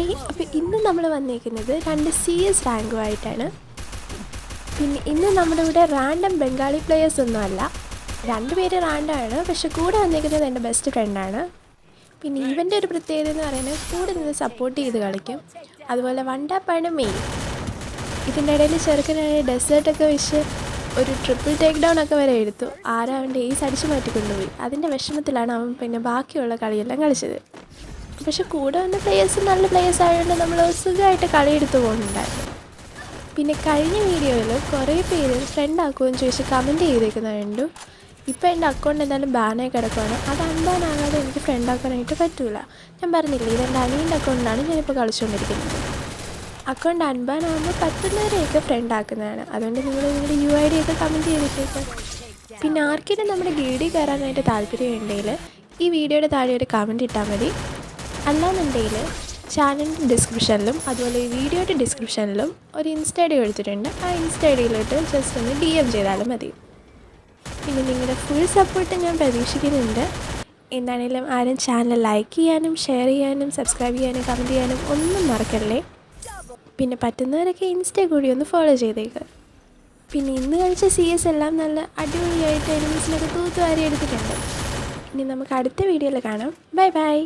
Hi, അപ്പോൾ ഇന്ന് നമ്മൾ വന്നിരിക്കുന്നത് 2 CS റാങ്കുമായിട്ടാണ്. പിന്നെ ഇന്ന് നമ്മുടെ ഇവിടെ റാൻഡം ബംഗാളി പ്ലെയേഴ്സ് ഒന്നുമല്ല, 2 പേര് റാൻഡമാണ്. പക്ഷെ കൂടെ വന്നിരിക്കുന്നത് എൻ്റെ ബെസ്റ്റ് ഫ്രണ്ടാണ്. പിന്നെ ഇവൻ്റെ ഒരു പ്രത്യേകത എന്ന് പറയുന്നത് കൂടെ നിന്ന് സപ്പോർട്ട് ചെയ്ത് കളിക്കും. അതുപോലെ വൺ ടാപ്പാണ് മെയിൻ. ഇതിൻ്റെ ഇടയിൽ ചെറുക്കനായ ഡെസേർട്ടൊക്കെ വെച്ച് ഒരു ട്രിപ്പിൾ ടേക്ക് ഡൗൺ ഒക്കെ വരെ എടുത്തു. അവൻ്റെ ഏസ് അടിച്ചു മാറ്റിക്കൊണ്ടുപോയി. അതിൻ്റെ വിഷമത്തിലാണ് അവൻ പിന്നെ ബാക്കിയുള്ള കളിയെല്ലാം കളിച്ചത്. പക്ഷെ കൂടെ വന്ന പ്ലേയേഴ്സ് നല്ല പ്ലേയേഴ്സ് ആയതുകൊണ്ട് നമ്മൾ സുഖമായിട്ട് കളിയെടുത്ത് പോകുന്നുണ്ടായിരുന്നു. പിന്നെ കഴിഞ്ഞ വീഡിയോയിൽ കുറേ പേര് ഫ്രണ്ട് ആക്കുമെന്ന് ചോദിച്ച് കമൻറ്റ് ചെയ്തേക്കുന്നത് കണ്ടു. ഇപ്പോൾ എൻ്റെ അക്കൗണ്ട് എന്തായാലും ബാനായി കിടക്കുകയാണ്. അത് അൺബാൻ ആകാതെ എനിക്ക് ഫ്രണ്ട് ആക്കാനായിട്ട് പറ്റില്ല. ഞാൻ പറഞ്ഞില്ലേ, ഇതെൻ്റെ അനിയൻ്റെ അക്കൗണ്ടിലാണ് ഞാനിപ്പോൾ കളിച്ചുകൊണ്ടിരിക്കുന്നത്. അക്കൗണ്ട് അൺബാൻ ആകുമ്പോൾ പറ്റുന്നവരെയൊക്കെ ഫ്രണ്ട് ആക്കുന്നതാണ്. അതുകൊണ്ട് നിങ്ങൾ നിങ്ങളുടെ UID ഒക്കെ കമൻറ്റ് ചെയ്തിട്ടേക്ക്. പിന്നെ ആർക്കെങ്കിലും നമ്മുടെ ഗിൽഡിൽ കയറാനായിട്ട് താല്പര്യമുണ്ടെങ്കിൽ ഈ വീഡിയോയുടെ താഴെ ഒരു കമൻറ്റ് ഇട്ടാൽ മതി. അല്ലാന്നുണ്ടെങ്കിൽ ചാനലിൻ്റെ ഡിസ്ക്രിപ്ഷനിലും അതുപോലെ ഈ വീഡിയോയുടെ ഡിസ്ക്രിപ്ഷനിലും ഒരു ഇൻസ്റ്റ ID കൊടുത്തിട്ടുണ്ട്. ആ ഇൻസ്റ്റ IDയിലോട്ട് ജസ്റ്റ് ഒന്ന് DM ചെയ്താലും മതി. പിന്നെ നിങ്ങളുടെ ഫുൾ സപ്പോർട്ട് ഞാൻ പ്രതീക്ഷിക്കുന്നുണ്ട്. എന്താണെങ്കിലും ആരും ചാനൽ ലൈക്ക് ചെയ്യാനും ഷെയർ ചെയ്യാനും സബ്സ്ക്രൈബ് ചെയ്യാനും കമൻറ്റ് ചെയ്യാനും ഒന്നും മറക്കല്ലേ. പിന്നെ പറ്റുന്നവരൊക്കെ ഇൻസ്റ്റ കൂടി ഒന്ന് ഫോളോ ചെയ്തേക്ക്. പിന്നെ ഇന്ന് കളിച്ച CS എല്ലാം നല്ല അടിപൊളിയായിട്ട് എനിമീസിനൊക്കെ തൂത്തുവാരി എടുത്തിട്ടുണ്ട്. ഇനി നമുക്ക് അടുത്ത വീഡിയോയിൽ കാണാം. Bye bye.